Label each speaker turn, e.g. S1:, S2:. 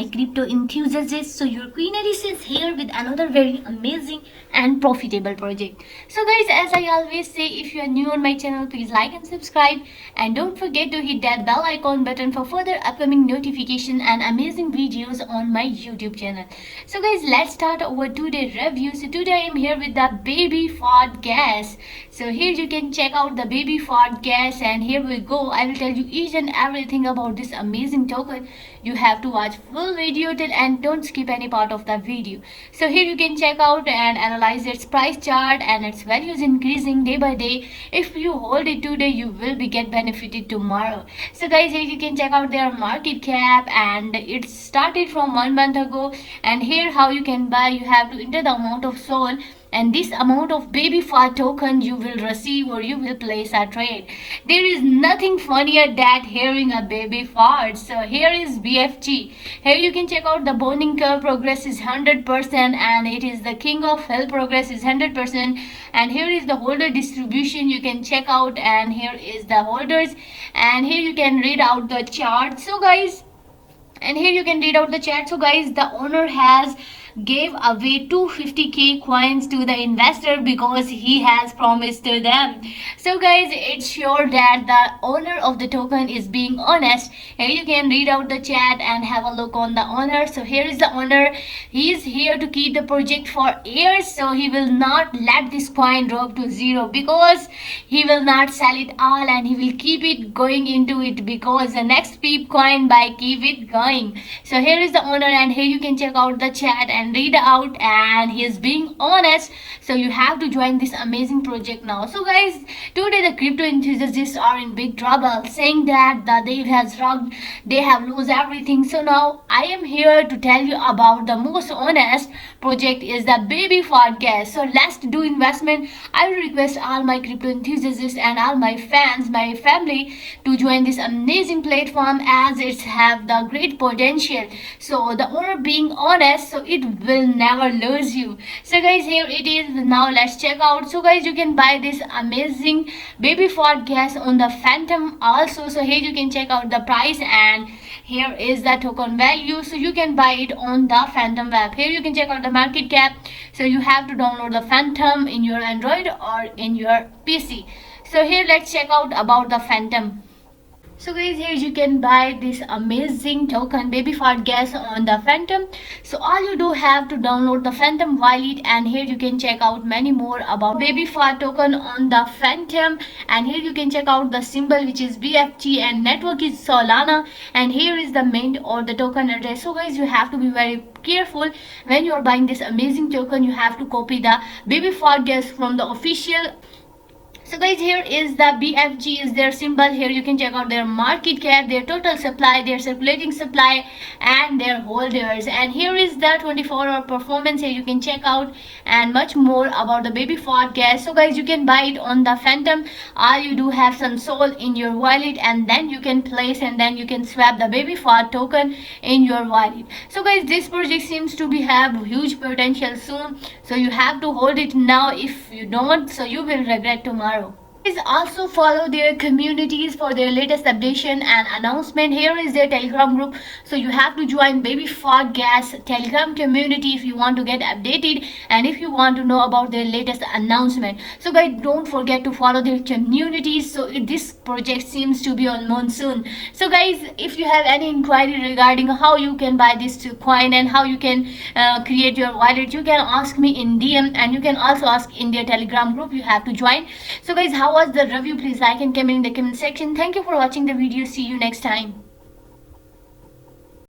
S1: my crypto enthusiasts. So your Queen Aris is here with another very amazing and profitable project. So guys, as I always say, if you are new on my channel, please like and subscribe, and don't forget to hit that bell icon button for further upcoming notification and amazing videos on my YouTube channel. So guys, let's start our today review. So today I am here with the baby fart gas. So here you can check out the baby fart gas, and here we go. I will tell you each and everything about this amazing token. You have to watch full video till and don't skip any part of the video. So here you can check out and analyze its price chart, and its value is increasing day by day. If you hold it today, you will be get benefited tomorrow. So guys, here you can check out their market cap, and it started from 1 month ago. And here how you can buy, you have to enter the amount of soul, and this amount of baby fart token you will receive, or you will place a trade. There is nothing funnier than hearing a baby fart. So here is BFG. Here you can check out the bonding curve progress is 100%, and it is the king of hell progress is 100%. And here is the holder distribution you can check out, and here is the holders, and here you can read out the chart. So guys, and here you can read out the chat. So guys, the owner has gave away 250k coins to the investor because he has promised to them. So guys, it's sure that the owner of the token is being honest. Here you can read out the chat and have a look on the owner. So here is the owner. He is here to keep the project for years, so he will not let this coin drop to zero, because he will not sell it all, and he will keep it going into it, because the next peep coin by keep it going. So here is the owner, and here you can check out the chat and read out, and he is being honest. So you have to join this amazing project now. So guys, today the crypto enthusiasts are in big trouble, saying that the Dave has robbed, they have lost everything. So now I am here to tell you about the most honest project is the baby fart gas. So let's do investment. I will request all my crypto enthusiasts and all my fans, my family, to join this amazing platform, as it have the great potential. So the owner being honest, so it will never lose you. So guys, here it is. Now let's check out. So guys, you can buy this amazing baby fart gas on the Phantom also. So here you can check out the price, and here is the token value. So you can buy it on the Phantom web. Here you can check out the market cap. So you have to download the Phantom in your Android or in your PC. So here let's check out about the Phantom. So guys, here you can buy this amazing token baby fart gas on the Phantom. So all you do have to download the Phantom wallet, and here you can check out many more about baby fart token on the Phantom. And here you can check out the symbol, which is BFG, and network is Solana, and here is the mint or the token address. So guys, you have to be very careful when you are buying this amazing token. You have to copy the baby fart gas from the official. So guys, here is the BFG is their symbol. Here you can check out their market cap, their total supply, their circulating supply, and their holders. And here is the 24-hour performance. Here you can check out and much more about the baby fart gas. So guys, you can buy it on the Phantom. All you do have some soul in your wallet, and then you can place, and then you can swap the baby fart token in your wallet. So guys, this project seems to be have huge potential soon. So you have to hold it now. If you don't, so you will regret tomorrow. Please also follow their communities for their latest updation and announcement. Here is their Telegram group. So you have to join baby fart gas Telegram community if you want to get updated, and if you want to know about their latest announcement. So guys, don't forget to follow their communities. So this project seems to be on monsoon. So guys, if you have any inquiry regarding how you can buy this coin and how you can create your wallet, you can ask me in DM, and you can also ask in their Telegram group. You have to join. So guys, how was the review? Please like and comment in the comment section. Thank you for watching the video. See you next time.